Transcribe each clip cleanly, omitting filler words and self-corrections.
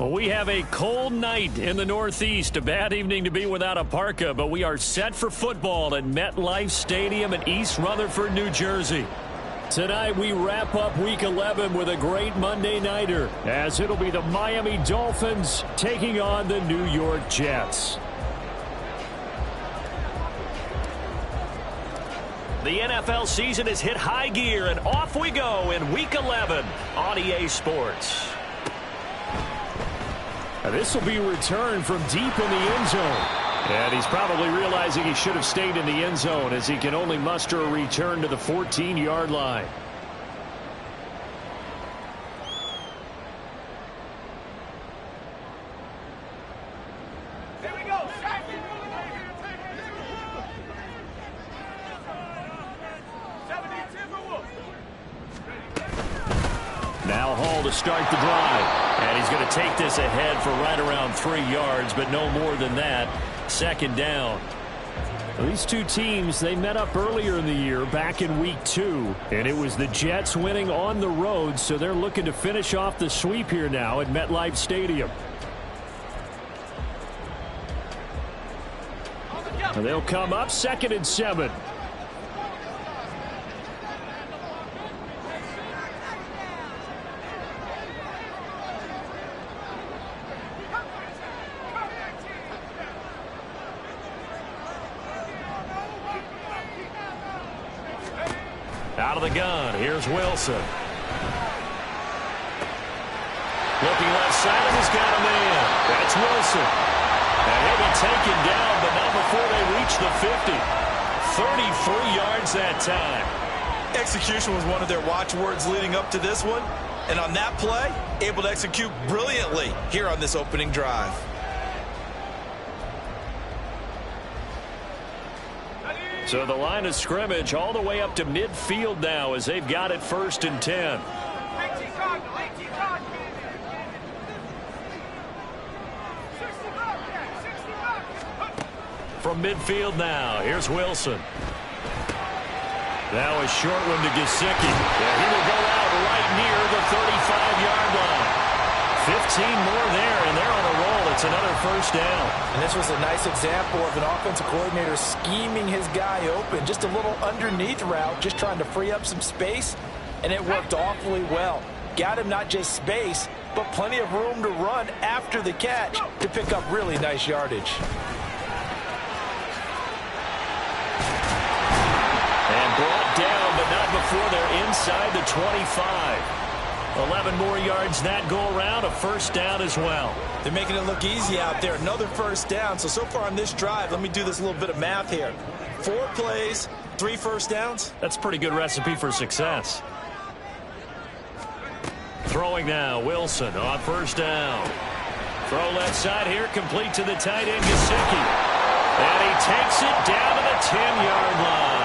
Well, we have a cold night in the Northeast. A bad evening to be without a parka, but we are set for football at MetLife Stadium in East Rutherford, New Jersey. Tonight, we wrap up Week 11 with a great Monday nighter, as it'll be the Miami Dolphins taking on the New York Jets. The NFL season has hit high gear, and off we go in Week 11 on EA Sports. This will be returned from deep in the end zone. And he's probably realizing he should have stayed in the end zone, as he can only muster a return to the 14-yard line. Now Hall to start the drive. And he's going to take this ahead for right around 3 yards, but no more than that. Second down. Well, these two teams, they met up earlier in the year, back in Week 2. And it was the Jets winning on the road, so they're looking to finish off the sweep here now at MetLife Stadium. And they'll come up 2nd and 7. Out of the gun, here's Wilson. Looking left side, and he's got a man. That's Wilson. And he'll be taken down, but not before they reach the 50. 33 yards that time. Execution was one of their watchwords leading up to this one. And on that play, able to execute brilliantly here on this opening drive. So the line of scrimmage all the way up to midfield now, as they've got it 1st and 10. From midfield now, here's Wilson. Now a short one to Gesicki. Yeah, he will go out right near the 35-yard line. 15 more there, and they're on a roll. It's another first down. And this was a nice example of an offensive coordinator scheming his guy open. Just a little underneath route, just trying to free up some space, and it worked awfully well. Got him not just space, but plenty of room to run after the catch to pick up really nice yardage. And brought down, but not before they're inside the 25. 11 more yards that go around, a first down as well. They're making it look easy out there. Another first down. So far on this drive, let me do this little bit of math here. 4 plays, 3 first downs. That's a pretty good recipe for success. Throwing now, Wilson on first down. Throw left side here, complete to the tight end, Gesicki. And he takes it down to the 10-yard line.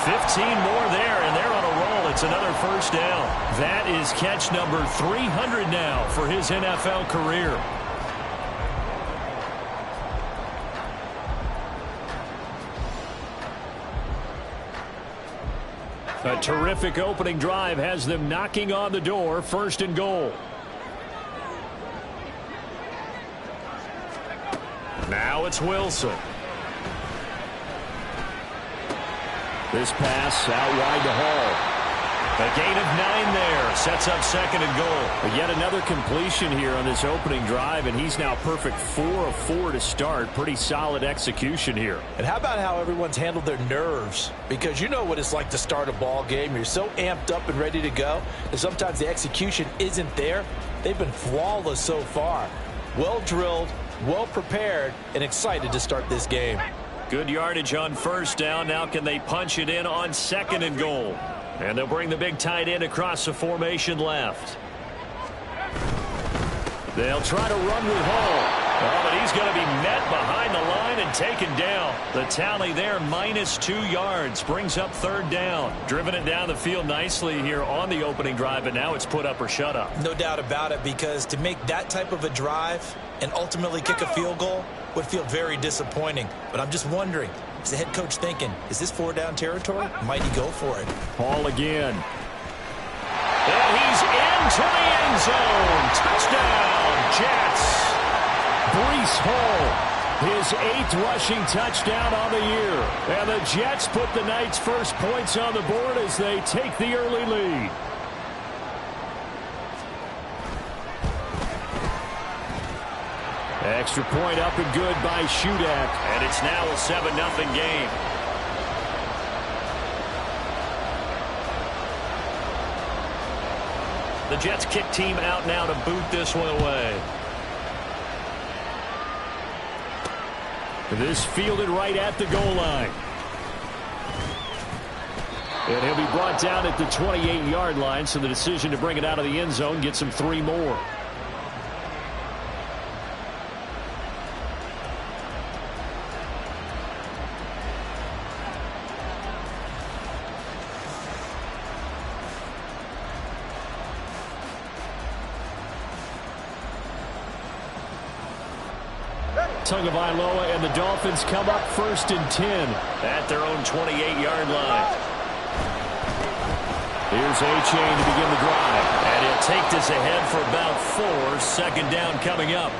15 more there, and they're on a roll. It's another first down. That is catch number 300 now for his NFL career. A terrific opening drive has them knocking on the door. 1st and goal. Now it's Wilson. This pass out wide to Hall. A gain of 9 there. Sets up 2nd and goal. But yet another completion here on this opening drive, and he's now perfect 4 of 4 to start. Pretty solid execution here. And how about how everyone's handled their nerves? Because you know what it's like to start a ball game. You're so amped up and ready to go, and sometimes the execution isn't there. They've been flawless so far. Well drilled, well prepared, and excited to start this game. Good yardage on first down. Now can they punch it in on 2nd and goal? And they'll bring the big tight end across the formation left. They'll try to run with Hall. Oh, but he's going to be met behind the line and taken down. The tally there, -2 yards. Brings up 3rd down. Driven it down the field nicely here on the opening drive, but now it's put up or shut up. No doubt about it, because to make that type of a drive and ultimately kick a field goal would feel very disappointing. But I'm just wondering, is the head coach thinking, is this 4-down territory? Might he go for it? Hall again. And he's into the end zone. Touchdown, Jets. Breece Hall, his 8th rushing touchdown on the year. And the Jets put the night's first points on the board as they take the early lead. Extra point up and good by Shudak. And it's now a 7-0 game. The Jets kick team out now to boot this one away. This fielded right at the goal line. And he'll be brought down at the 28-yard line, so the decision to bring it out of the end zone gets him 3 more. Tagovailoa and the Dolphins come up 1st and 10 at their own 28-yard line. Here's A-Chain to begin the drive. And he'll take this ahead for about 4. Second down coming up.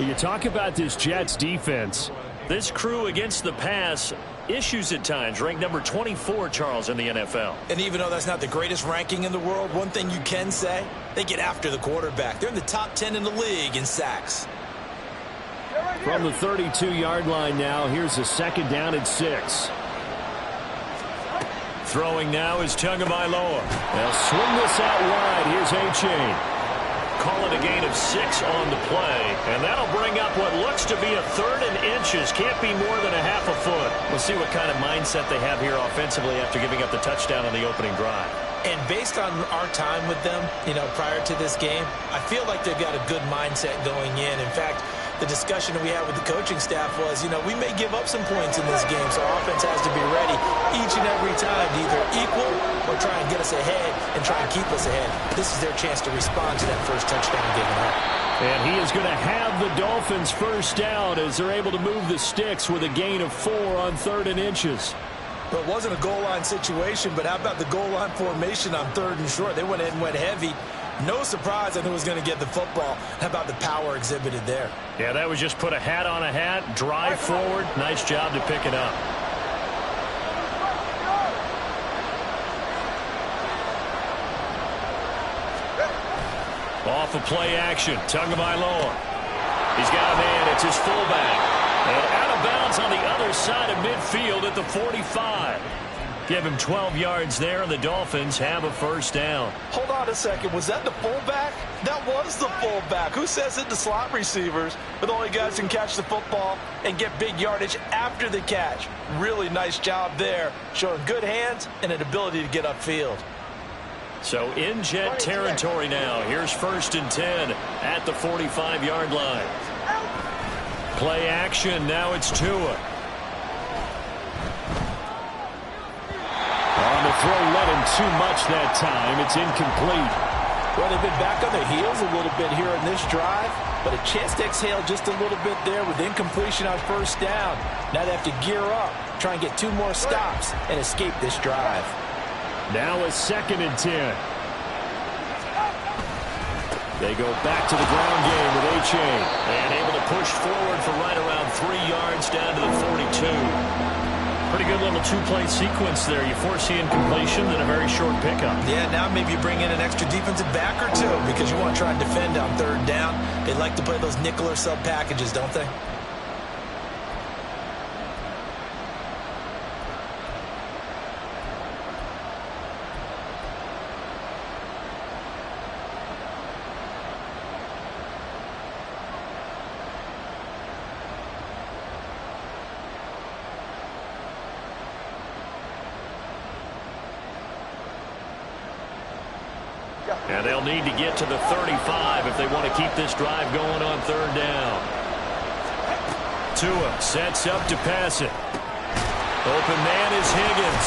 You talk about this Jets defense. This crew against the pass, issues at times. Ranked number 24, Charles, in the NFL. And even though that's not the greatest ranking in the world, one thing you can say, they get after the quarterback. They're in the top 10 in the league in sacks. From the 32-yard line now, here's a 2nd down and 6. Throwing now is Tagovailoa. They'll swing this out wide. Here's A-Chain. Call it a gain of 6 on the play. And that'll bring up what looks to be a 3rd and inches. Can't be more than a half a foot. We'll see what kind of mindset they have here offensively after giving up the touchdown on the opening drive. And based on our time with them, prior to this game, I feel like they've got a good mindset going in. In fact, the discussion that we had with the coaching staff was, we may give up some points in this game, so our offense has to be ready each and every time to either equal or try and get us ahead and try and keep us ahead. This is their chance to respond to that first touchdown given up. And he is going to have the Dolphins first down as they're able to move the sticks with a gain of 4 on 3rd and inches. Well, it wasn't a goal line situation, but how about the goal line formation on 3rd and short? They went ahead and went heavy. No surprise on who was going to get the football. How about the power exhibited there? Yeah, that was just put a hat on a hat, drive forward. Nice job to pick it up. Off of play action, Tagovailoa. He's got a man, it's his fullback. And out of bounds on the other side of midfield at the 45. Give him 12 yards there, and the Dolphins have a first down. Hold on a second. Was that the fullback? That was the fullback. Who says it to slot receivers? But the only guys who can catch the football and get big yardage after the catch. Really nice job there, showing good hands and an ability to get upfield. So in Jet territory now. Here's 1st and 10 at the 45-yard line. Play action. Now it's Tua. On the throw, led him too much that time. It's incomplete. Well, they've been back on their heels a little bit here in this drive, but a chance to exhale just a little bit there with incompletion on 1st down. Now they have to gear up, try and get 2 more stops and escape this drive. Now a 2nd and 10. They go back to the ground game with A-Chain. And able to push forward for right around 3 yards down to the 42. Pretty good little 2-play sequence there. You foresee incompletion and a very short pickup. Yeah, now maybe you bring in an extra defensive back or 2 because you want to try and defend on 3rd down. They like to play those nickel or sub packages, don't they? And they'll need to get to the 35 if they want to keep this drive going on 3rd down. Tua sets up to pass it. Open man is Higgins.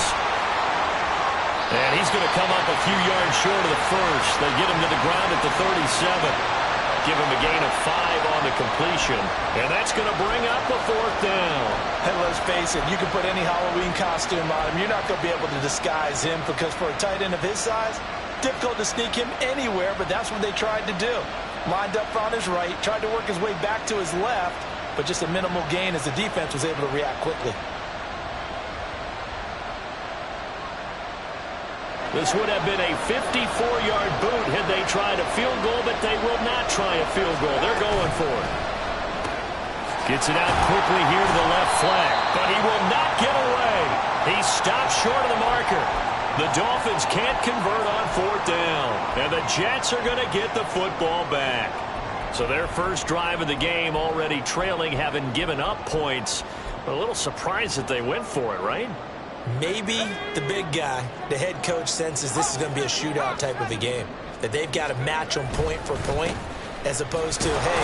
And he's going to come up a few yards short of the first. They get him to the ground at the 37. Give him a gain of 5 on the completion. And that's going to bring up a 4th down. And let's face it, you can put any Halloween costume on him. You're not going to be able to disguise him because for a tight end of his size, difficult to sneak him anywhere, but that's what they tried to do. Lined up on his right, tried to work his way back to his left, but just a minimal gain as the defense was able to react quickly. This would have been a 54-yard boot had they tried a field goal, but they will not try a field goal. They're going for it. Gets it out quickly here to the left flank, but he will not get away. He stops short of the marker. The Dolphins can't convert on fourth down, and the Jets are going to get the football back. So their first drive of the game already trailing, having given up points. But a little surprised that they went for it, right? Maybe the big guy, the head coach, senses this is going to be a shootout type of a game, that they've got to match them point for point, as opposed to, hey,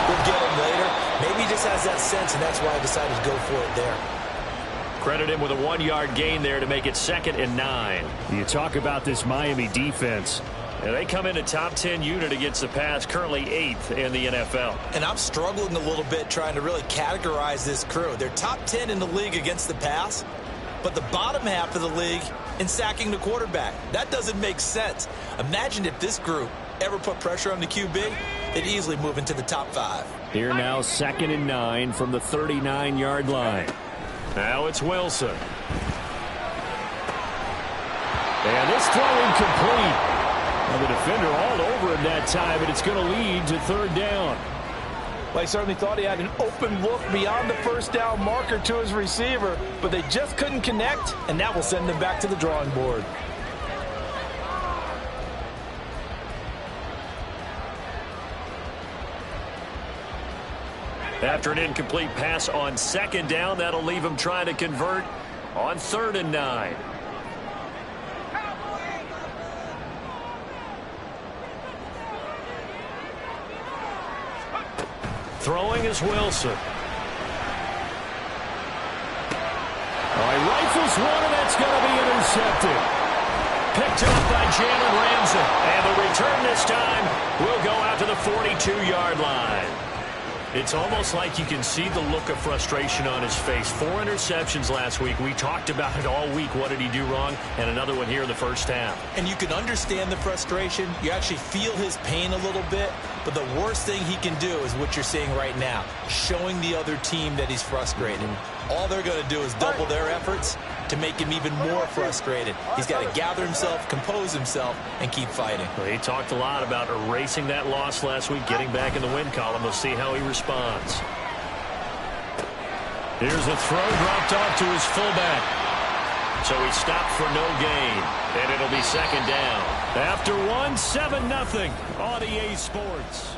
we'll get them later. Maybe he just has that sense, and that's why I decided to go for it there. Credit him with a 1-yard gain there to make it 2nd and 9. You talk about this Miami defense. They come in a top 10 unit against the pass, currently 8th in the NFL. And I'm struggling a little bit trying to really categorize this crew. They're top 10 in the league against the pass, but the bottom half of the league in sacking the quarterback. That doesn't make sense. Imagine if this group ever put pressure on the QB, they'd easily move into the top 5. Here now, 2nd and 9 from the 39-yard line. Now it's Wilson. And this throw incomplete. Well, the defender all over him that time, and it's going to lead to 3rd down. Well, he certainly thought he had an open look beyond the first down marker to his receiver, but they just couldn't connect, and that will send them back to the drawing board. After an incomplete pass on 2nd down, that'll leave him trying to convert on 3rd and 9. Throwing is Wilson. All right, rifles one, and that's going to be intercepted. Picked up by Jalen Ramsey. And the return this time will go out to the 42-yard line. It's almost like you can see the look of frustration on his face. 4 interceptions last week. We talked about it all week. What did he do wrong? And another one here in the first half. And you can understand the frustration. You actually feel his pain a little bit. But the worst thing he can do is what you're seeing right now, showing the other team that he's frustrated. All they're going to do is double their efforts to make him even more frustrated. He's got to gather himself, compose himself, and keep fighting. Well, he talked a lot about erasing that loss last week, getting back in the win column. We'll see how he responds. Here's a throw dropped off to his fullback. So he stopped for no gain, and it'll be 2nd down. After 7-0 on EA Sports.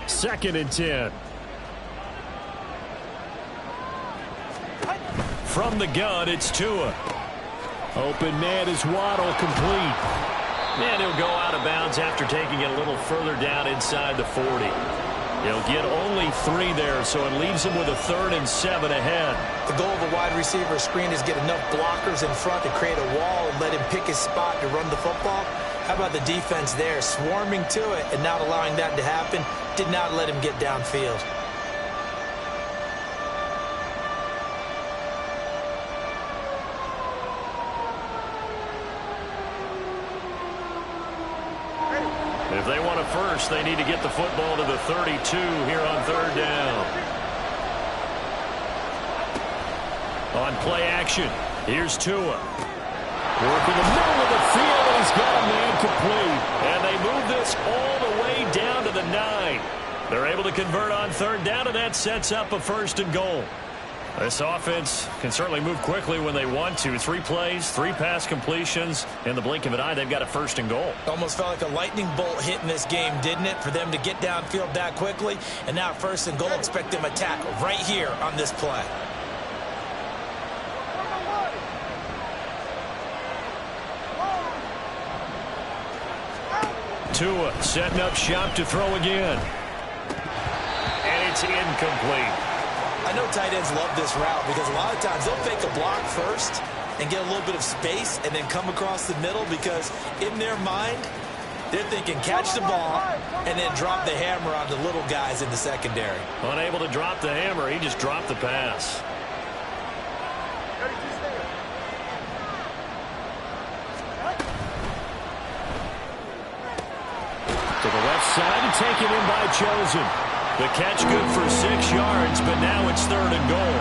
Second and 10. From the gun, it's Tua. Open man is Waddle, complete. And he'll go out of bounds after taking it a little further down inside the 40. He'll get only 3 there, so it leaves him with a 3rd and 7 ahead. The goal of a wide receiver screen is get enough blockers in front to create a wall and let him pick his spot to run the football. How about the defense there, swarming to it and not allowing that to happen? Did not let him get downfield. If they want a first, they need to get the football to the 32 here on 3rd down. On play action, here's Tua. Working the middle of the field, and he's got a man complete. And they move this all the way down to the 9. They're able to convert on 3rd down, and that sets up a 1st and goal. This offense can certainly move quickly when they want to. 3 plays, 3 pass completions. In the blink of an eye, they've got a 1st and goal. Almost felt like a lightning bolt hit in this game, didn't it? For them to get downfield that quickly. And now 1st and goal, expect them to tackle right here on this play. Tua setting up shop to throw again. it's incomplete. I know tight ends love this route because a lot of times they'll fake a block first and get a little bit of space and then come across the middle because in their mind, they're thinking catch the ball and then drop the hammer on the little guys in the secondary. Unable to drop the hammer, he just dropped the pass. To the left side and taken in by Chosen. The catch good for 6 yards, but now it's 3rd and goal.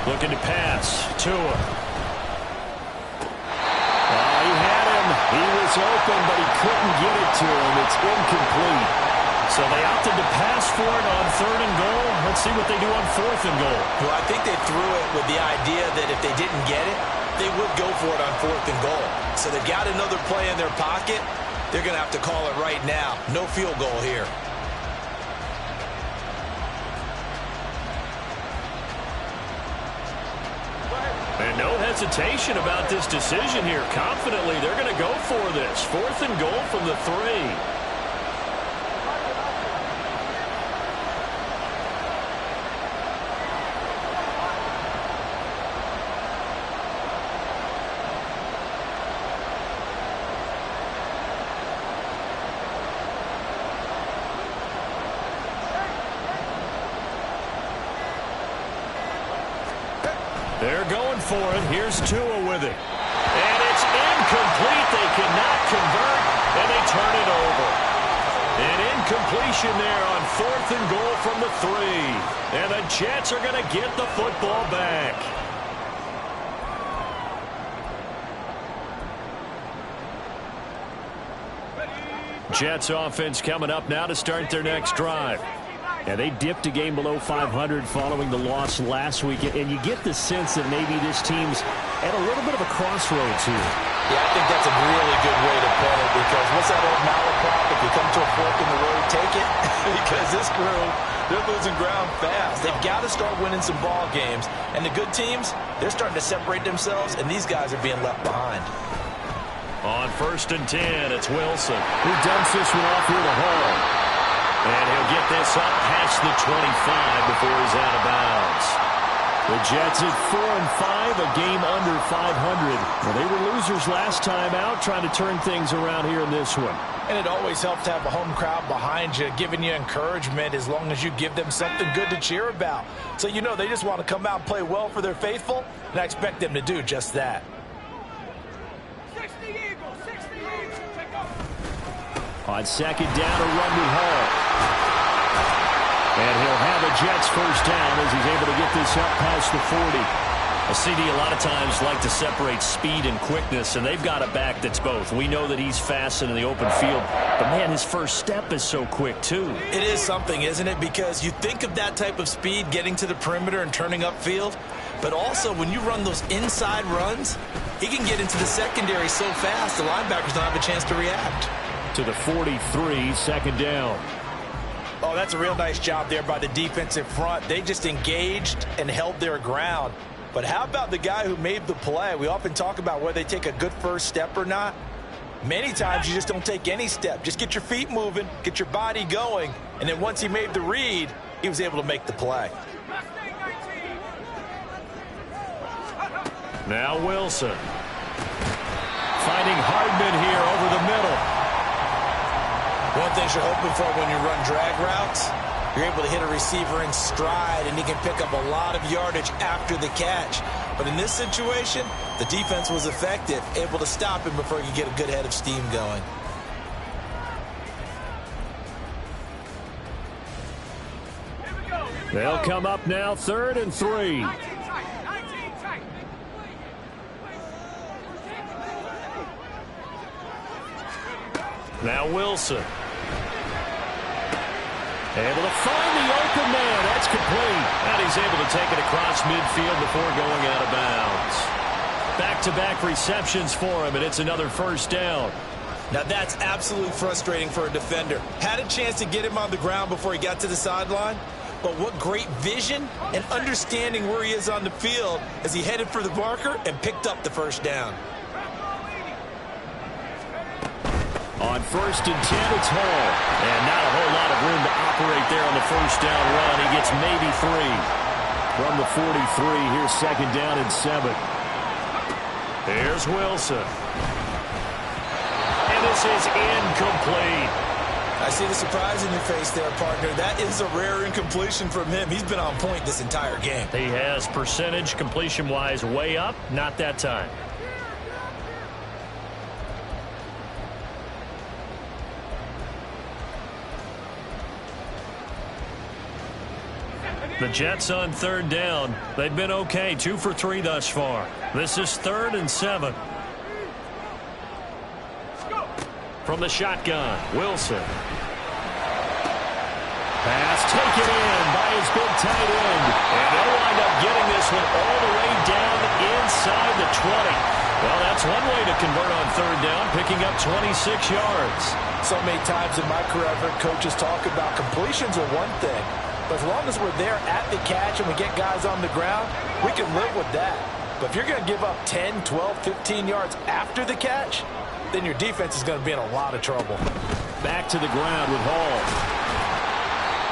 Looking to pass. Tua. He was open, but he couldn't get it to him. It's incomplete. So they opted to pass for it on 3rd and goal. Let's see what they do on 4th and goal. Well, I think they threw it with the idea that if they didn't get it, they would go for it on 4th and goal. So they've got another play in their pocket. They're going to have to call it right now. No field goal here. And no hesitation about this decision here. Confidently, they're going to go for this. 4th and goal from the 3. They're going for it. Here's Tua with it. And it's incomplete. They cannot convert, and they turn it over. An incompletion there on 4th and goal from the 3. And the Jets are going to get the football back. Jets offense coming up now to start their next drive. And they dipped a game below 500 following the loss last week. And you get the sense that maybe this team's at a little bit of a crossroads here. Yeah, I think that's a really good way to put it because what's that old malaprop? If you come to a fork in the road, take it. Because this crew, they're losing ground fast. They've got to start winning some ball games. And the good teams, they're starting to separate themselves, and these guys are being left behind. On 1st and 10, it's Wilson who dumps this one off here to Hall. And he'll get this up past the 25 before he's out of bounds. The Jets at 4-5, a game under 500. Well, they were losers last time out, trying to turn things around here in this one. And it always helps to have a home crowd behind you, giving you encouragement as long as you give them something good to cheer about. So, you know, they just want to come out and play well for their faithful, and I expect them to do just that. 60 Eagles, take off. On 2nd down, a run with Hall. And he'll have a Jets first down as he's able to get this up past the 40. A CD a lot of times like to separate speed and quickness, and they've got a back that's both. We know that he's fast in the open field, but, man, his first step is so quick, too. It is something, isn't it? Because you think of that type of speed getting to the perimeter and turning upfield, but also when you run those inside runs, he can get into the secondary so fast the linebackers don't have a chance to react. To the 43, 2nd down. Oh, that's a real nice job there by the defensive front. They just engaged and held their ground. But how about the guy who made the play? We often talk about whether they take a good first step or not. Many times you just don't take any step. Just get your feet moving, get your body going, and then once he made the read, he was able to make the play. Now Wilson. Finding Hardman here over the middle. One thing you're hoping for when you run drag routes, you're able to hit a receiver in stride, and he can pick up a lot of yardage after the catch. But in this situation, the defense was effective, able to stop him before he could get a good head of steam going. They'll come up now 3rd and 3. Now Wilson. Able to find the open man. That's complete. And he's able to take it across midfield before going out of bounds. Back-to-back receptions for him, and it's another first down. Now that's absolutely frustrating for a defender. Had a chance to get him on the ground before he got to the sideline, but what great vision and understanding where he is on the field as he headed for the marker and picked up the first down. On 1st and 10, it's Hall. And not a whole lot of room to operate there on the first down run. He gets maybe 3. From the 43, here's 2nd down and 7. Here's Wilson. And this is incomplete. I see the surprise in your face there, partner. That is a rare incompletion from him. He's been on point this entire game. He has percentage completion-wise way up. Not that time. The Jets on 3rd down. They've been okay, 2 for 3 thus far. This is 3rd and 7. From the shotgun, Wilson. Pass taken in by his big tight end. And they'll wind up getting this one all the way down inside the 20. Well, that's one way to convert on 3rd down, picking up 26 yards. So many times in my career, I've heard coaches talk about completions are one thing. But as long as we're there at the catch and we get guys on the ground, we can live with that. But if you're going to give up 10, 12, 15 yards after the catch, then your defense is going to be in a lot of trouble. Back to the ground with Hall.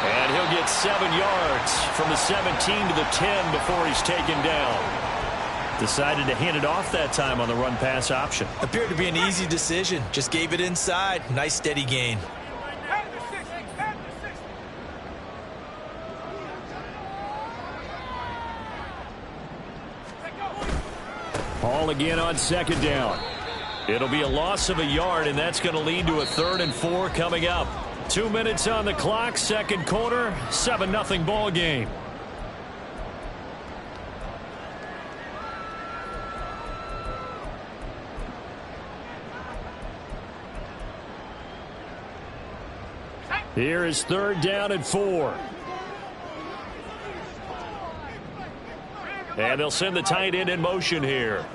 And he'll get 7 yards from the 17 to the 10 before he's taken down. Decided to hand it off that time on the run-pass option. Appeared to be an easy decision. Just gave it inside. Nice steady gain. Hall again on 2nd down. It'll be a loss of a yard, and that's going to lead to a 3rd and 4 coming up. 2 minutes on the clock, 2nd quarter, 7-0 ball game. Here is 3rd down and 4. And they'll send the tight end in motion here.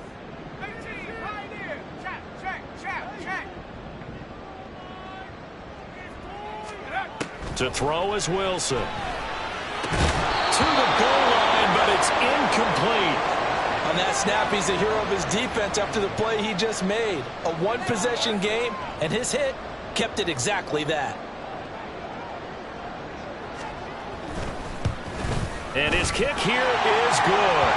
To throw is Wilson. To the goal line, but it's incomplete. On that snap, he's a hero of his defense after the play he just made. A one-possession game, and his hit kept it exactly that. And his kick here is good.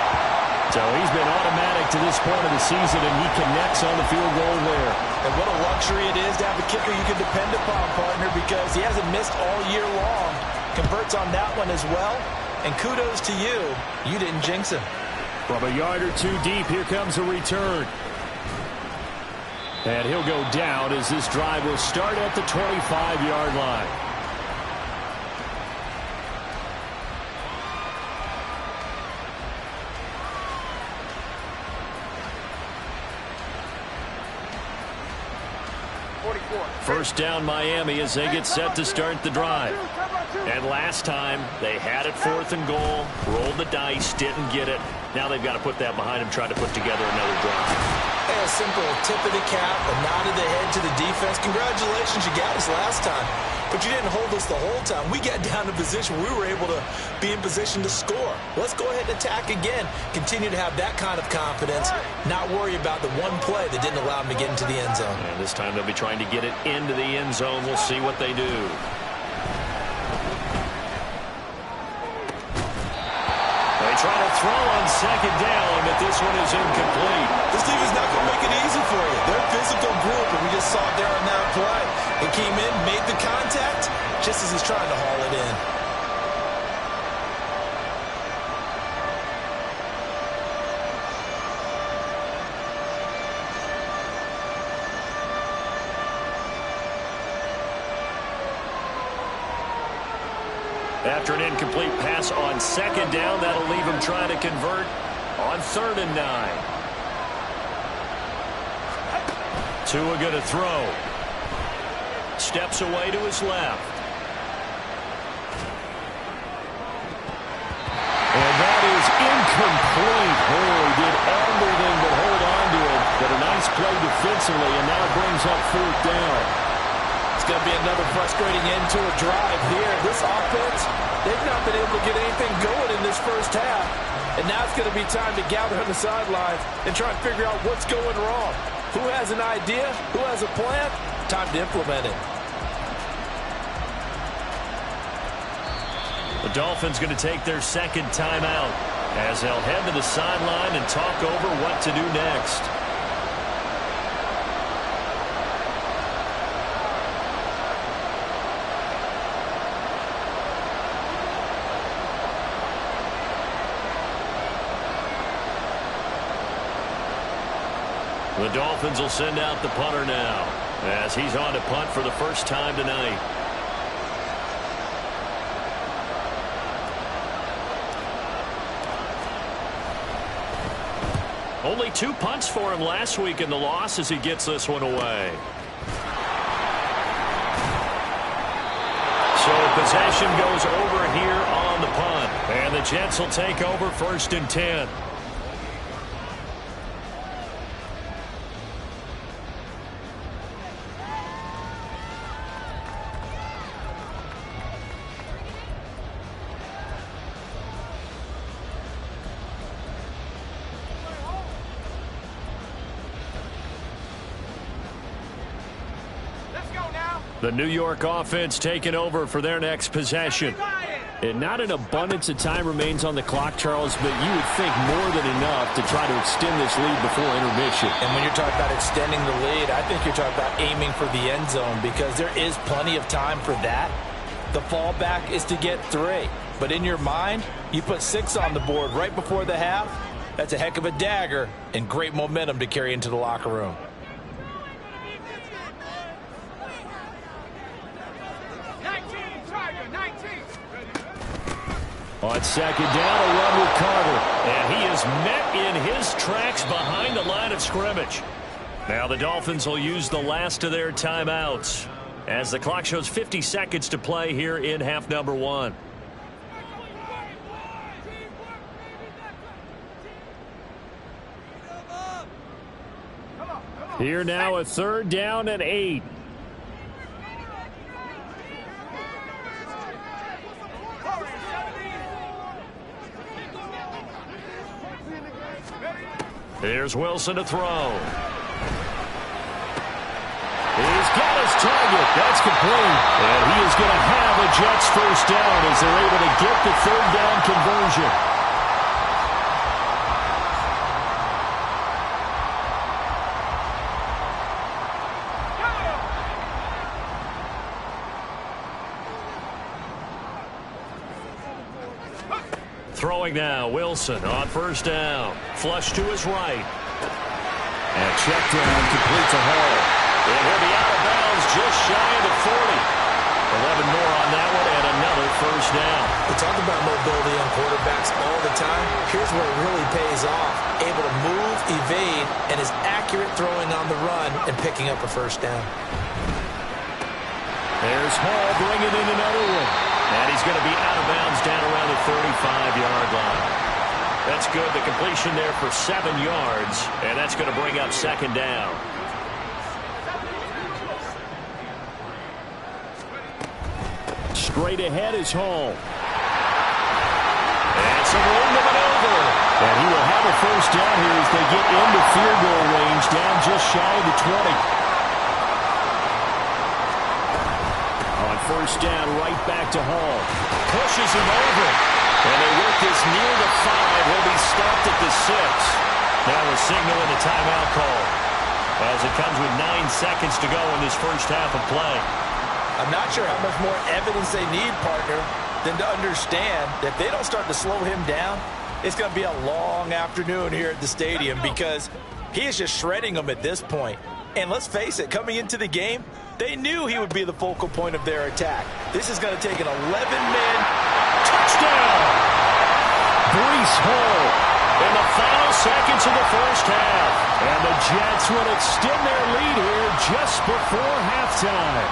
So he's been automatic to this point of the season, and he connects on the field goal there. And what a luxury it is to have a kicker you can depend upon, partner, because he hasn't missed all year long. Converts on that one as well. And kudos to you. You didn't jinx him. From a yard or 2 deep, here comes a return. And he'll go down as this drive will start at the 25-yard line. First down Miami as they get set to start the drive. And last time they had it 4th and goal, rolled the dice, didn't get it. Now they've got to put that behind them, try to put together another drive. Hey, a simple tip of the cap, a nod of the head to the defense. Congratulations, you got us last time. But you didn't hold us the whole time. We got down to position. We were able to be in position to score. Let's go ahead and attack again. Continue to have that kind of confidence. Not worry about the one play that didn't allow them to get into the end zone. And this time they'll be trying to get it into the end zone. We'll see what they do. They try to throw on 2nd down, but this one is incomplete. This team is not going to make it easy for you. They're a physical group, and we just saw it there on that play. It came in, made the contact, just as he's trying to haul it in. After an incomplete pass on 2nd down, that'll leave him trying to convert on 3rd and 9. Tua going to throw. Steps away to his left. And that is incomplete. Oh, he did everything but hold on to it. But a nice play defensively, and now brings up 4th down. It's going to be another frustrating end to a drive here. This offense, they've not been able to get anything going in this first half. And now it's going to be time to gather on the sidelines and try and figure out what's going wrong. Who has an idea? Who has a plan? Time to implement it. The Dolphins going to take their 2nd timeout as they'll head to the sideline and talk over what to do next. The Dolphins will send out the punter now as he's on to punt for the first time tonight. Only 2 punts for him last week in the loss as he gets this one away. So possession goes over here on the punt. And the Jets will take over 1st and 10. The New York offense taking over for their next possession. And not an abundance of time remains on the clock, Charles, but you would think more than enough to try to extend this lead before intermission. And when you're talking about extending the lead, I think you're talking about aiming for the end zone because there is plenty of time for that. The fallback is to get 3. But in your mind, you put 6 on the board right before the half. That's a heck of a dagger and great momentum to carry into the locker room. On 2nd down, a run with Carter. And he is met in his tracks behind the line of scrimmage. Now the Dolphins will use the last of their timeouts as the clock shows 50 seconds to play here in half number 1. Here now a 3rd down and 8. Here's Wilson to throw. He's got his target. That's complete. And he is going to have a Jets 1st down as they're able to get the 3rd down conversion. Throwing now, Wilson on 1st down. Flush to his right. And check down, complete to Hall. And he'll be out of bounds just shy of the 40. 11 more on that one and another 1st down. We talk about mobility on quarterbacks all the time. Here's where it really pays off. Able to move, evade, and is accurate throwing on the run and picking up a 1st down. There's Hall bringing in another one. And he's going to be out of bounds down around the 35-yard line. That's good. The completion there for 7 yards. And that's going to bring up 2nd down. Straight ahead is Hall. And some room to maneuver. And he will have a 1st down here as they get into field goal range down just shy of the 20. 1st down, right back to Hall. Pushes him over. And they work this near the 5. He'll be stopped at the 6. Now we're signaling a timeout call as it comes with 9 seconds to go in this first half of play. I'm not sure how much more evidence they need, partner, than to understand that if they don't start to slow him down, it's going to be a long afternoon here at the stadium because he is just shredding them at this point. And let's face it, coming into the game, they knew he would be the focal point of their attack. This is going to take an 11-man touchdown. Breece Hall in the final seconds of the first half. And the Jets will extend their lead here just before halftime.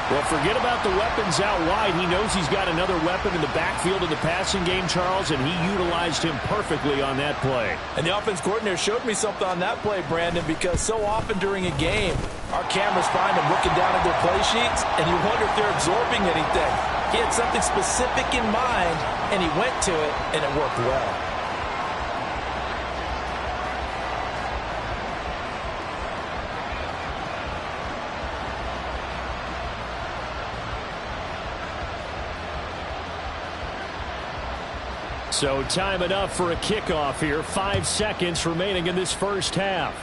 Well, forget about the weapons out wide. He knows he's got another weapon in the backfield of the passing game, Charles, and he utilized him perfectly on that play. And the offense coordinator showed me something on that play, Brandon, because so often during a game, our cameras find them looking down at their play sheets, and you wonder if they're absorbing anything. He had something specific in mind, and he went to it, and it worked well. So time enough for a kickoff here. 5 seconds remaining in this first half.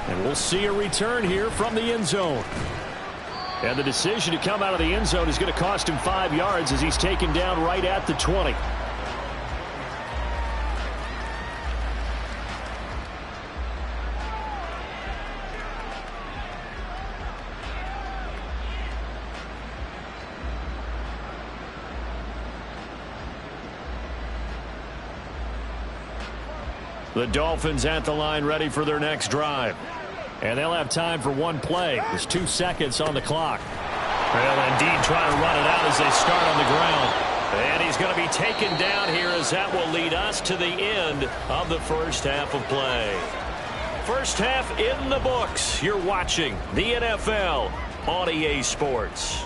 And we'll see a return here from the end zone. And the decision to come out of the end zone is going to cost him 5 yards as he's taken down right at the 20. The Dolphins at the line ready for their next drive. And they'll have time for one play. There's 2 seconds on the clock. Well, indeed, trying to run it out as they start on the ground. And he's going to be taken down here as that will lead us to the end of the first half of play. First half in the books. You're watching the NFL on EA Sports.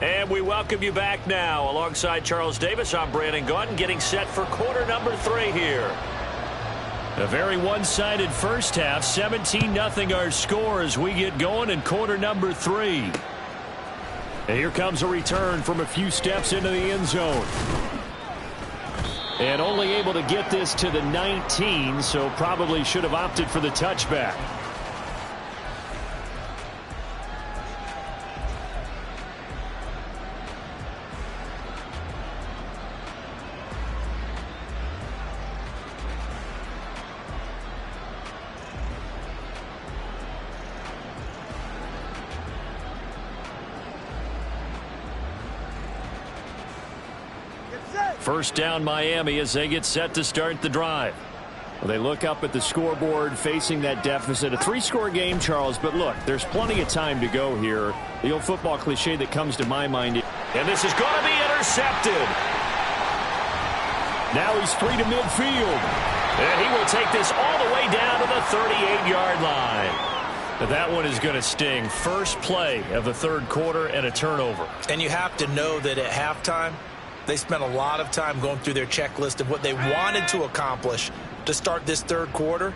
And we welcome you back now. Alongside Charles Davis, I'm Brandon Gaudin, getting set for quarter number 3 here. A very one-sided first half. 17-0 our score as we get going in quarter number 3. And here comes a return from a few steps into the end zone. And only able to get this to the 19, so probably should have opted for the touchback. First down Miami as they get set to start the drive. Well, they look up at the scoreboard facing that deficit. A 3-score game, Charles, but look, there's plenty of time to go here. The old football cliche that comes to my mind. And this is going to be intercepted. Now he's free to midfield. And he will take this all the way down to the 38-yard line. But that one is going to sting. First play of the third quarter and a turnover. And you have to know that at halftime, they spent a lot of time going through their checklist of what they wanted to accomplish to start this third quarter.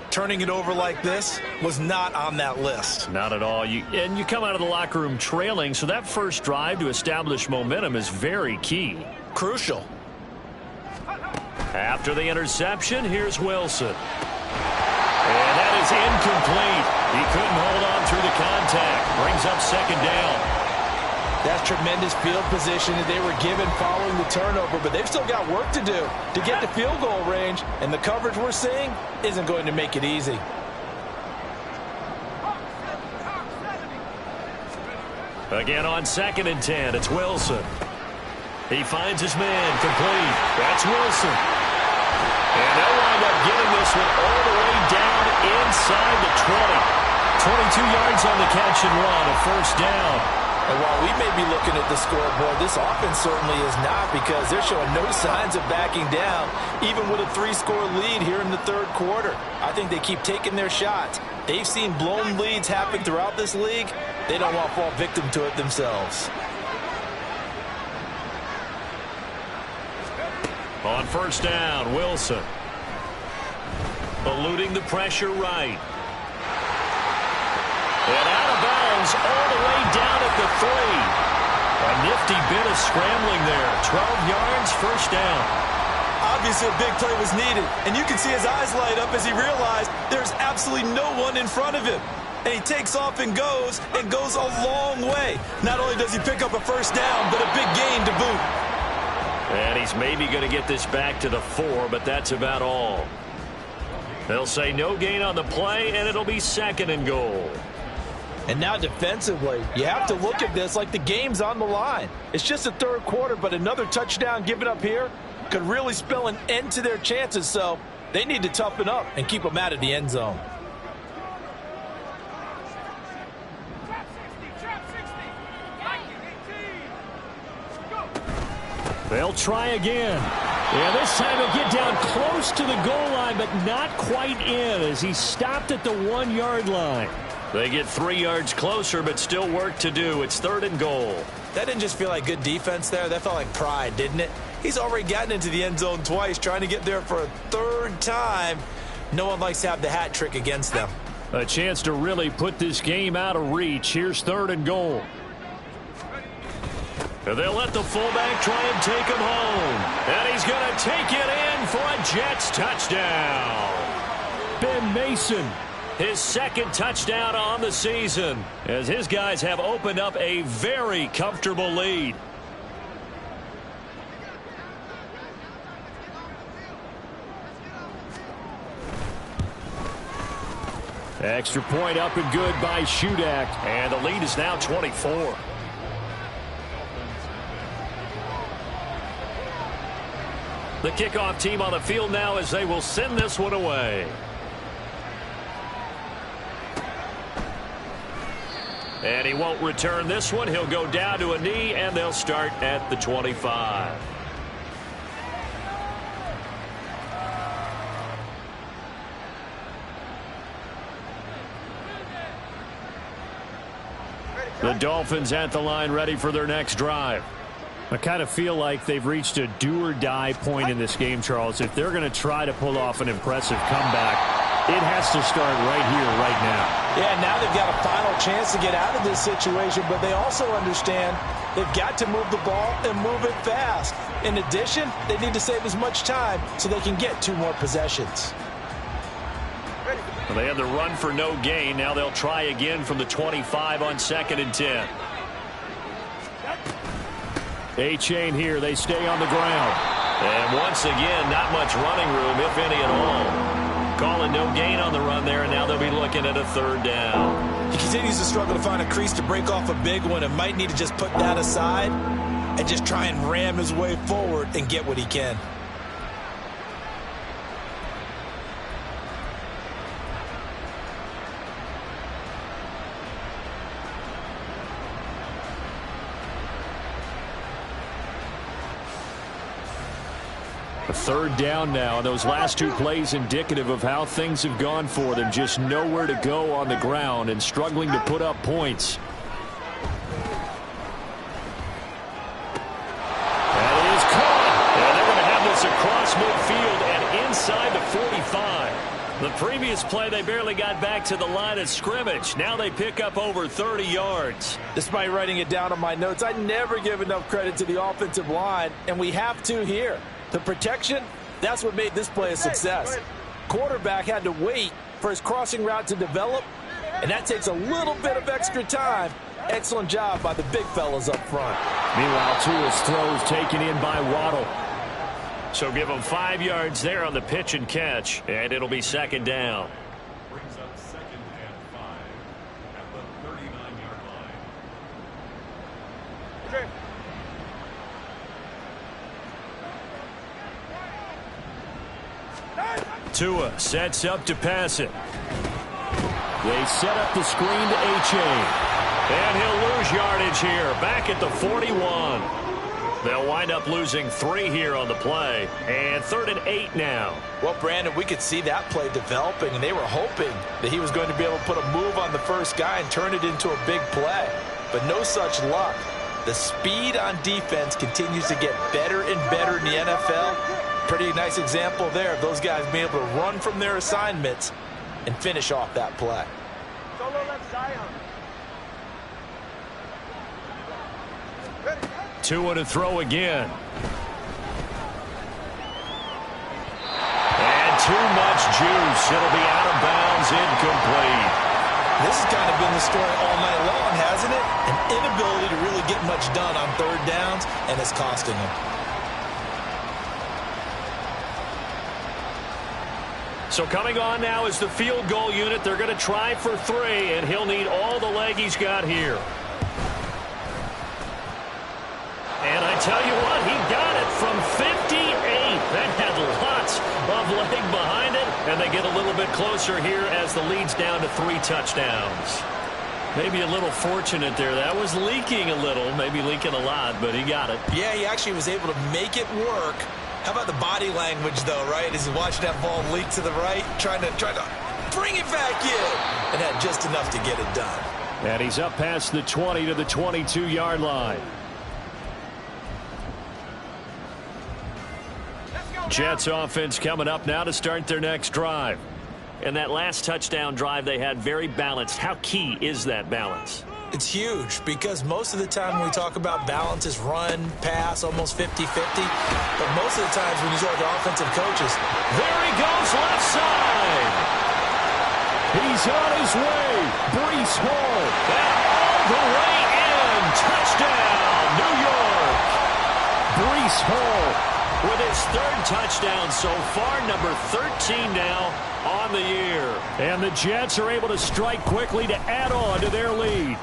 Turning it over like this was not on that list. Not at all. And you come out of the locker room trailing, so that first drive to establish momentum is very key. Crucial. After the interception, here's Wilson. And that is incomplete. He couldn't hold on through the contact. Brings up second down. That's tremendous field position that they were given following the turnover, but they've still got work to do to get to field goal range, and the coverage we're seeing isn't going to make it easy. Again on 2nd and 10, it's Wilson. He finds his man, complete. That's Wilson. And they'll wind up getting this one all the way down inside the 20. 22 yards on the catch and run, a first down. And while we may be looking at the scoreboard, this offense certainly is not, because they're showing no signs of backing down, even with a 3-score lead here in the third quarter. I think they keep taking their shots. They've seen blown leads happen throughout this league. They don't want to fall victim to it themselves. On first down, Wilson. Eluding the pressure right. And out of bounds all the way down at the 3. A nifty bit of scrambling there. 12 yards, first down. Obviously a big play was needed, and you can see his eyes light up as he realized there's absolutely no one in front of him. and he takes off and goes a long way. Not only does he pick up a first down, but a big gain to boot. And he's maybe going to get this back to the 4, but that's about all. They'll say no gain on the play, and it'll be 2nd and goal. And now defensively, you have to look at this like the game's on the line. It's just the 3rd quarter, but another touchdown given up here could really spell an end to their chances, so they need to toughen up and keep them out of the end zone. They'll try again. Yeah, this time he'll get down close to the goal line, but not quite in as he stopped at the 1-yard line. They get 3 yards closer, but still work to do. It's 3rd and goal. That didn't just feel like good defense there. That felt like pride, didn't it? He's already gotten into the end zone twice, trying to get there for a 3rd time. No one likes to have the hat trick against them. A chance to really put this game out of reach. Here's 3rd and goal. And they'll let the fullback try and take him home. And he's going to take it in for a Jets touchdown. Ben Mason, his 2nd touchdown on the season, as his guys have opened up a very comfortable lead. Extra point up and good by Shudak. And the lead is now 24. The kickoff team on the field now as they will send this one away. And he won't return this one. He'll go down to a knee, and they'll start at the 25. The Dolphins at the line ready for their next drive. I kind of feel like they've reached a do-or-die point in this game, Charles. If they're going to try to pull off an impressive comeback, it has to start right here, right now. Yeah, now they've got a final chance to get out of this situation, but they also understand they've got to move the ball and move it fast. In addition, they need to save as much time so they can get 2 more possessions. Well, they had the run for no gain. Now they'll try again from the 25 on 2nd and 10. A-chain here. They stay on the ground. And once again, not much running room, if any at all. Calling no gain on the run there, and now they'll be looking at a 3rd down. He continues to struggle to find a crease to break off a big one and might need to just put that aside and just try and ram his way forward and get what he can. A 3rd down now. Those last 2 plays indicative of how things have gone for them. Just nowhere to go on the ground and struggling to put up points. That is caught. And they're going to have this across midfield and inside the 45. The previous play, they barely got back to the line of scrimmage. Now they pick up over 30 yards. Despite writing it down on my notes, I never give enough credit to the offensive line, and we have to here. The protection, that's what made this play a success. Quarterback had to wait for his crossing route to develop, and that takes a little bit of extra time. Excellent job by the big fellas up front. Meanwhile, Tua's throws taken in by Waddle. So give him 5 yards there on the pitch and catch, and it'll be 2nd down. Brings up 2nd and 5 at the 39-yard line. Tua sets up to pass it. They set up the screen to A-chain. And he'll lose yardage here, back at the 41. They'll wind up losing 3 here on the play. And 3rd and 8 now. Well, Brandon, we could see that play developing, and they were hoping that he was going to be able to put a move on the first guy and turn it into a big play. But no such luck. The speed on defense continues to get better and better in the NFL. Pretty nice example there of those guys being able to run from their assignments and finish off that play. Tua to throw again. And too much juice. It'll be out of bounds, incomplete. This has kind of been the story all night long, hasn't it? An inability to really get much done on third downs, and it's costing them. So coming on now is the field goal unit. They're going to try for 3, and he'll need all the leg he's got here. And I tell you what, he got it from 58. That had lots of leg behind it, and they get a little bit closer here as the lead's down to 3 touchdowns. Maybe a little fortunate there. That was leaking a little, maybe leaking a lot, but he got it. Yeah, he actually was able to make it work. How about the body language, though, right? As he's watching that ball leak to the right, trying to bring it back in, and had just enough to get it done. And he's up past the 20 to the 22-yard line. Jets offense coming up now to start their next drive. And that last touchdown drive they had very balanced. How key is that balance? It's huge because most of the time when we talk about balance is run, pass, almost 50-50. But most of the times when you talk to offensive coaches, there he goes left side. He's on his way. Breece Hall. And all the way in. Touchdown, New York. Breece Hall with his 3rd touchdown so far, number 13 now on the year. And the Jets are able to strike quickly to add on to their lead.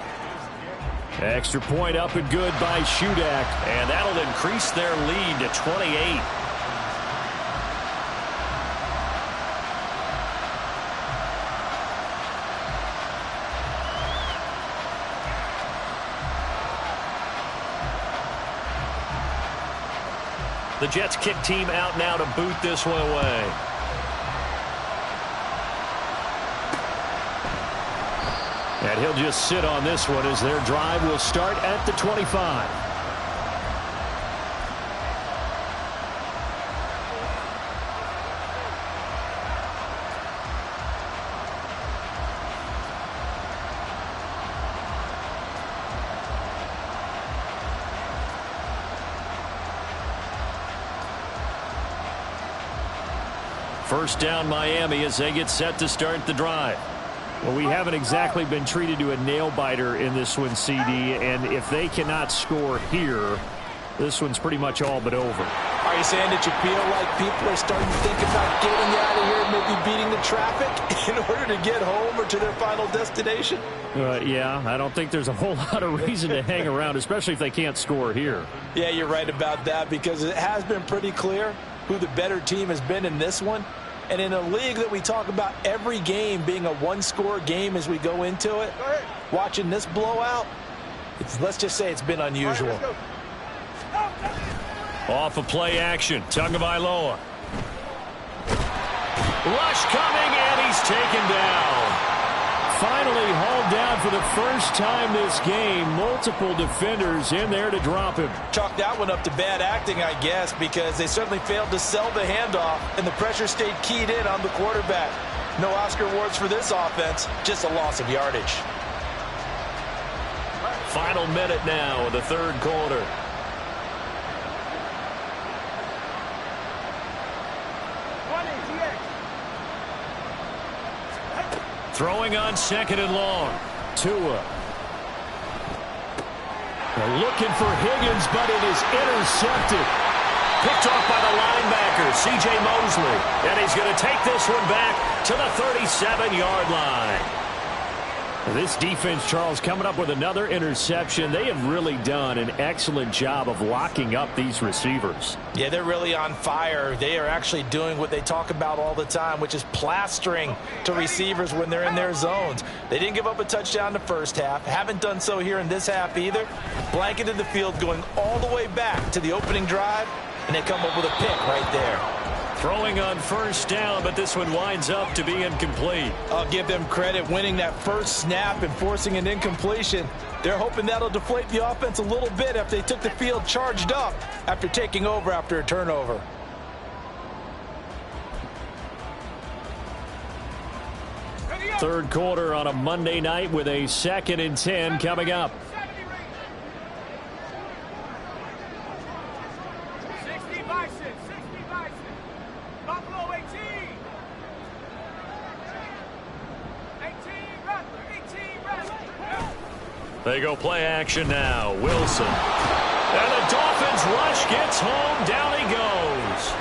Extra point up and good by Shudak, and that'll increase their lead to 28. The Jets kick team out now to boot this one away. And he'll just sit on this one as their drive will start at the 25. First down Miami as they get set to start the drive. Well, we haven't exactly been treated to a nail-biter in this one, CD, and if they cannot score here, this one's pretty much all but over. Are you saying that you feel like people are starting to think about getting out of here and maybe beating the traffic in order to get home or to their final destination? Yeah, I don't think there's a whole lot of reason to hang around, especially if they can't score here. Yeah, you're right about that because it has been pretty clear who the better team has been in this one. And in a league that we talk about every game being a one-score game as we go into it, watching this blowout, let's just say it's been unusual. Off of play action, Tagovailoa. Rush coming, and he's taken down. Finally hauled down for the first time this game. Multiple defenders in there to drop him. Chalk that one up to bad acting, I guess, because they certainly failed to sell the handoff, and the pressure stayed keyed in on the quarterback. No Oscar awards for this offense, just a loss of yardage. Final minute now of the third quarter. Throwing on 2nd and long. Tua. They're looking for Higgins, but it is intercepted. Picked off by the linebacker, C.J. Mosley. And he's going to take this one back to the 37-yard line. This defense, Charles, coming up with another interception. They have really done an excellent job of locking up these receivers. Yeah, they're really on fire. They are actually doing what they talk about all the time, which is plastering to receivers when they're in their zones. They didn't give up a touchdown the first half. Haven't done so here in this half either. Blanketed the field going all the way back to the opening drive, and they come up with a pick right there. Throwing on first down, but this one winds up to be incomplete. I'll give them credit winning that first snap and forcing an incompletion. They're hoping that'll deflate the offense a little bit after they took the field charged up after taking over after a turnover. Third quarter on a Monday night with a 2nd and 10 coming up. They go play action now. Wilson. And the Dolphins rush gets home. Down he goes.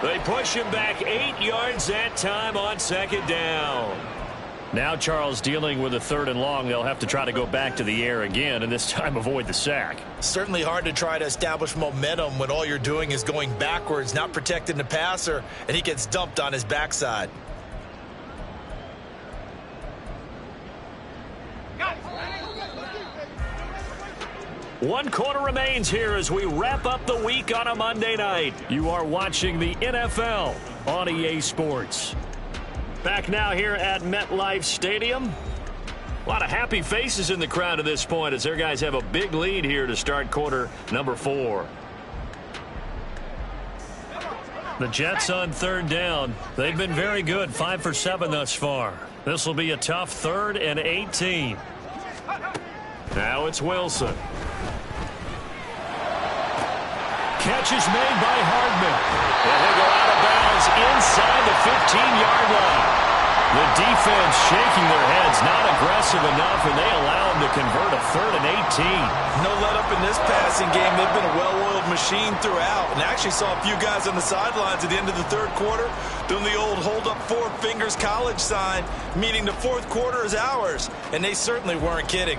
They push him back 8 yards that time on second down. Now Charles dealing with a 3rd and long. They'll have to try to go back to the air again, and this time avoid the sack. Certainly hard to try to establish momentum when all you're doing is going backwards, not protecting the passer, and he gets dumped on his backside. One quarter remains here as we wrap up the week on a Monday night. You are watching the NFL on EA Sports. Back now here at MetLife Stadium. A lot of happy faces in the crowd at this point as their guys have a big lead here to start quarter number 4. The Jets on 3rd down. They've been very good, 5 for 7 thus far. This will be a tough 3rd and 18. Now it's Wilson. Catch is made by Hardman. And he'll go out of bounds inside the 15-yard line. The defense shaking their heads, not aggressive enough, and they allow him to convert a 3rd and 18. No let up in this passing game. They've been a well-oiled machine throughout, and actually saw a few guys on the sidelines at the end of the 3rd quarter doing the old hold up 4 fingers college sign, meaning the 4th quarter is ours, and they certainly weren't kidding.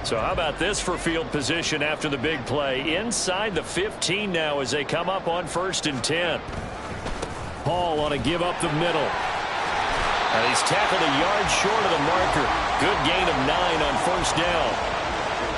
So how about this for field position after the big play? Inside the 15 now as they come up on 1st and 10. Hall on a give up the middle. And he's tackled a yard short of the marker. Good gain of 9 on 1st down.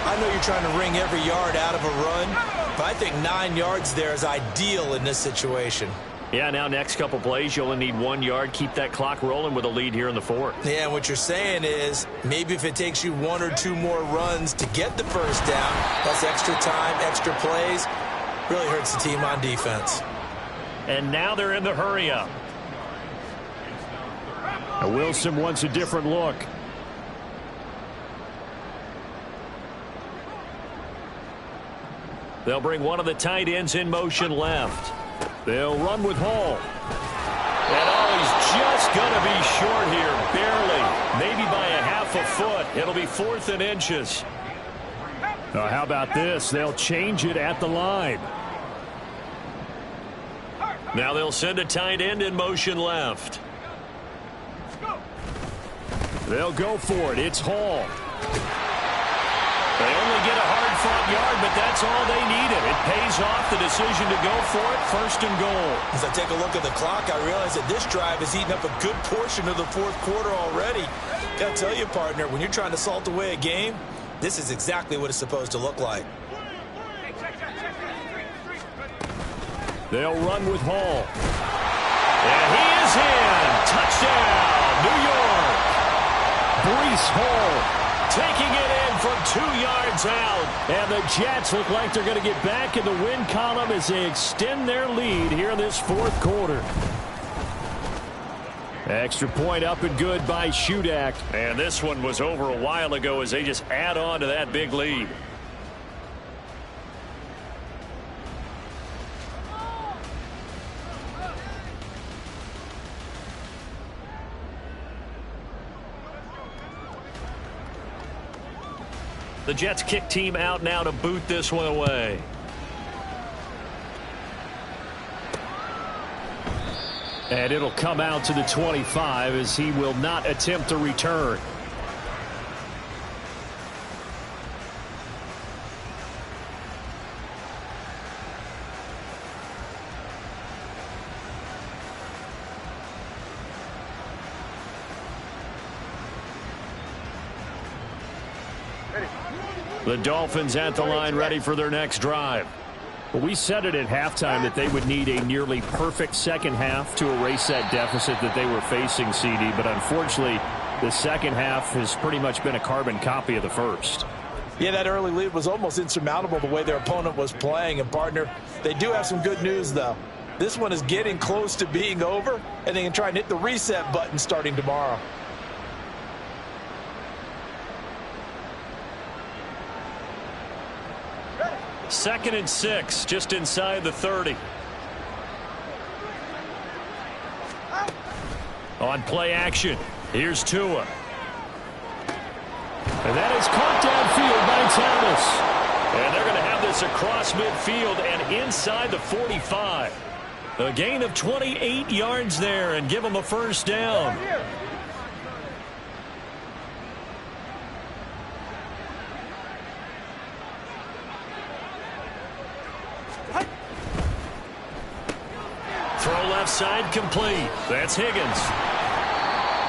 I know you're trying to wring every yard out of a run, but I think 9 yards there is ideal in this situation. Yeah, now next couple plays, you only need 1 yard. Keep that clock rolling with a lead here in the 4th. Yeah, and what you're saying is maybe if it takes you 1 or 2 more runs to get the 1st down, that's extra time, extra plays, really hurts the team on defense. And now they're in the hurry up. Wilson wants a different look. They'll bring one of the tight ends in motion left. They'll run with Hall. And he's just going to be short here, barely. Maybe by a half a foot. It'll be 4th and inches. How about this? They'll change it at the line. Now they'll send a tight end in motion left. They'll go for it. It's Hall. They only get a hard-fought yard, but that's all they needed. It pays off the decision to go for it, 1st and goal. As I take a look at the clock, I realize that this drive has eaten up a good portion of the 4th quarter already. Got to tell you, partner, when you're trying to salt away a game, this is exactly what it's supposed to look like. They'll run with Hall. And he is in. Touchdown, New York. Breece Hall taking it in from 2 yards out. And the Jets look like they're going to get back in the win column as they extend their lead here in this 4th quarter. Extra point up and good by Shudak. And this one was over a while ago as they just add on to that big lead. The Jets kick team out now to boot this one away. And it'll come out to the 25 as he will not attempt to return. The Dolphins at the line ready for their next drive. Well, we said it at halftime that they would need a nearly perfect second half to erase that deficit that they were facing, CD. But unfortunately, the second half has pretty much been a carbon copy of the first. Yeah, that early lead was almost insurmountable the way their opponent was playing. And, partner, they do have some good news, though. This one is getting close to being over, and they can try and hit the reset button starting tomorrow. Second and 6, just inside the 30. On play action, here's Tua. And that is caught downfield by Thomas. And they're going to have this across midfield and inside the 45. A gain of 28 yards there and give them a first down. Throw left side complete. That's Higgins.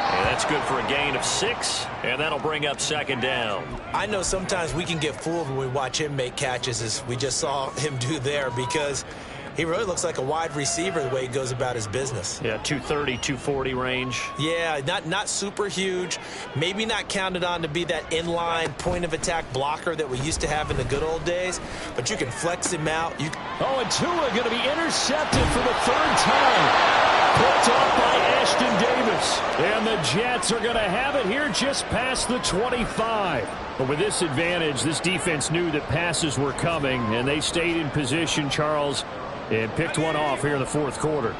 And that's good for a gain of 6, and that'll bring up second down. I know sometimes we can get fooled when we watch him make catches, as we just saw him do there, because he really looks like a wide receiver the way he goes about his business. Yeah, 230, 240 range. Yeah, not super huge. Maybe not counted on to be that inline point-of-attack blocker that we used to have in the good old days, but you can flex him out. Oh, and Tua going to be intercepted for the 3rd time. Picked off by Ashton Davis. And the Jets are going to have it here just past the 25. But with this advantage, this defense knew that passes were coming, and they stayed in position, Charles, and picked one off here in the 4th quarter.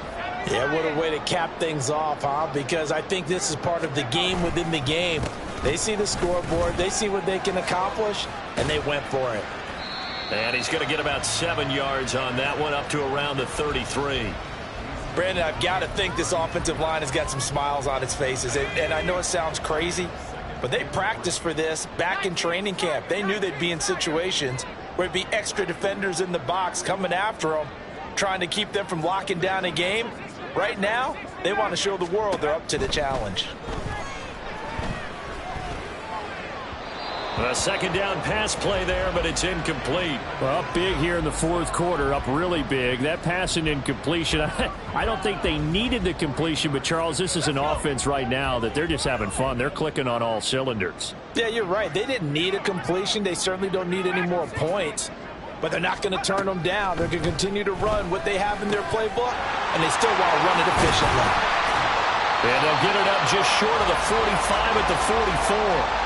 Yeah, what a way to cap things off, huh? Because I think this is part of the game within the game. They see the scoreboard, they see what they can accomplish, and they went for it. And he's going to get about 7 yards on that one, up to around the 33. Brandon, I've got to think this offensive line has got some smiles on its faces. And I know it sounds crazy, but they practiced for this back in training camp. They knew they'd be in situations where it'd be extra defenders in the box coming after them, trying to keep them from locking down a game. Right now, they want to show the world they're up to the challenge. A second down pass play there, but it's incomplete. Well, up big here in the 4th quarter, up really big. That pass and incompletion, I don't think they needed the completion, but Charles, this is an offense right now that they're just having fun. They're clicking on all cylinders. Yeah, you're right. They didn't need a completion. They certainly don't need any more points, but they're not going to turn them down. They're going to continue to run what they have in their playbook, and they still want to run it efficiently. And they'll get it up just short of the 45 at the 44.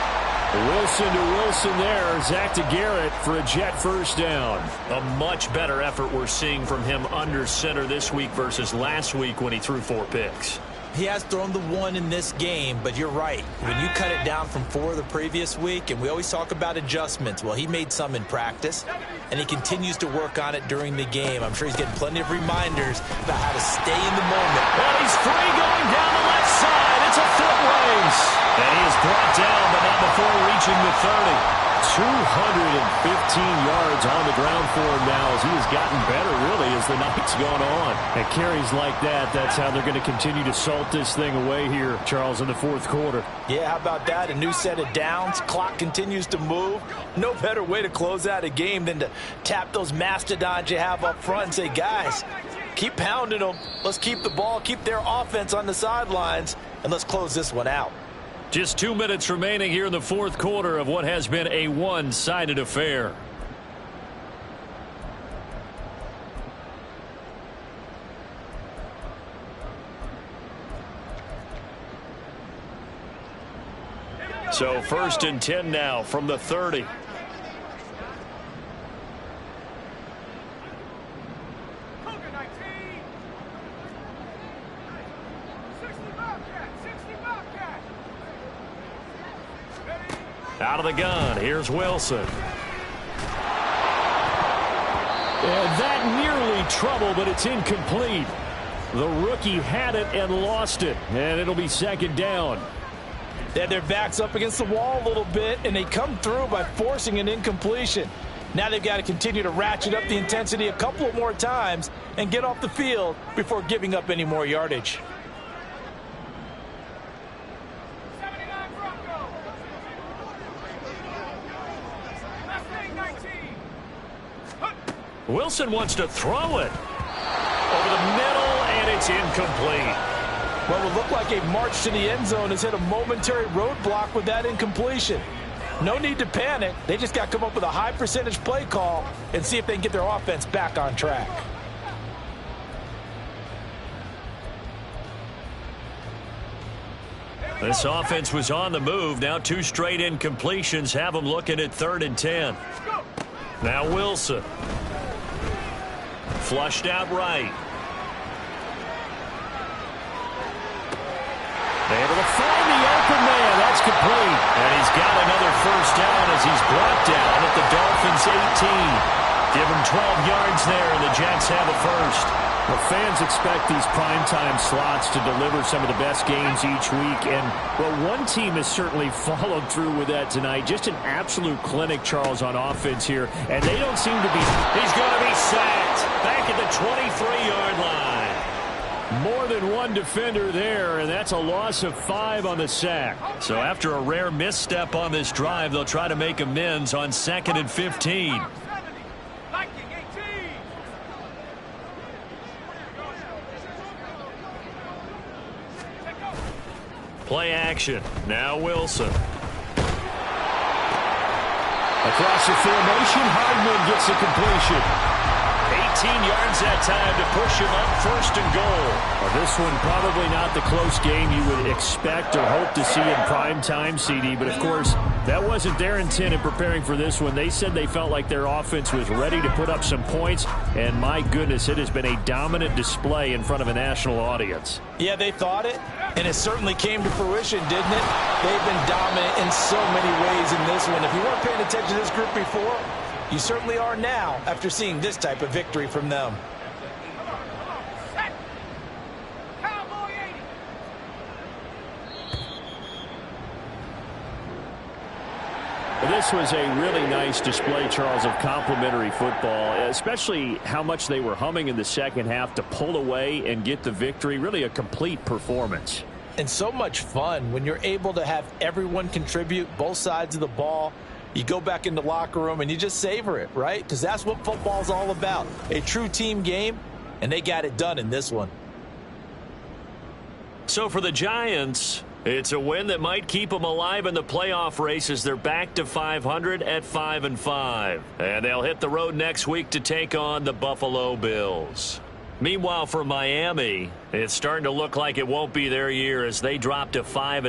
Wilson to Wilson there. Zach to Garrett for a Jet first down. A much better effort we're seeing from him under center this week versus last week when he threw 4 picks. He has thrown the 1 in this game, but you're right. When you cut it down from 4 the previous week, and we always talk about adjustments, well, he made some in practice, and he continues to work on it during the game. I'm sure he's getting plenty of reminders about how to stay in the moment. Well, he's free going down the left side. It's a foot race. And he is brought down, but not before reaching the 30. 215 yards on the ground for him now as he has gotten better, really, as the night's gone on. And carries like that, that's how they're going to continue to salt this thing away here, Charles, in the 4th quarter. Yeah, how about that? A new set of downs. Clock continues to move. No better way to close out a game than to tap those mastodons you have up front and say, guys, keep pounding them. Let's keep the ball, keep their offense on the sidelines, and let's close this one out. Just 2 minutes remaining here in the 4th quarter of what has been a one-sided affair. So 1st and 10 now from the 30. Out of the gun, here's Wilson. And that nearly trouble, but it's incomplete. The rookie had it and lost it, and it'll be 2nd down. They had their backs up against the wall a little bit, and they come through by forcing an incompletion. Now they've got to continue to ratchet up the intensity a couple of more times and get off the field before giving up any more yardage. Wilson wants to throw it over the middle, and it's incomplete. What would look like a march to the end zone has hit a momentary roadblock with that incompletion. No need to panic. They just got to come up with a high percentage play call and see if they can get their offense back on track. This offense was on the move. Now 2 straight incompletions have them looking at 3rd and 10. Now Wilson. Flushed out right. It's complete. And he's got another first down as he's brought down at the Dolphins' 18. Give him 12 yards there, and the Jets have a first. Well, fans expect these primetime slots to deliver some of the best games each week. And, well, one team has certainly followed through with that tonight. Just an absolute clinic, Charles, on offense here. And they don't seem to be... He's going to be sacked back at the 23-yard line. More than one defender there, and that's a loss of 5 on the sack. So after a rare misstep on this drive, they'll try to make amends on 2nd and 15. Play action. Now Wilson. Across the formation, Hardman gets a completion. 18 yards that time to push him up 1st and goal. Well, this one probably not the close game you would expect or hope to see in prime time, CD. But, of course, that wasn't their intent in preparing for this one. They said they felt like their offense was ready to put up some points. And, my goodness, it has been a dominant display in front of a national audience. Yeah, they thought it, and it certainly came to fruition, didn't it? They've been dominant in so many ways in this one. If you weren't paying attention to this group before, you certainly are now after seeing this type of victory from them. This was a really nice display, Charles, of complimentary football, especially how much they were humming in the second half to pull away and get the victory. Really a complete performance. And so much fun when you're able to have everyone contribute both sides of the ball. You go back in the locker room and you just savor it, right? Because that's what football's all about. A true team game, and they got it done in this one. So for the Giants, it's a win that might keep them alive in the playoff race as they're back to 500 at 5-5. And they'll hit the road next week to take on the Buffalo Bills. Meanwhile, for Miami, it's starting to look like it won't be their year as they drop to 5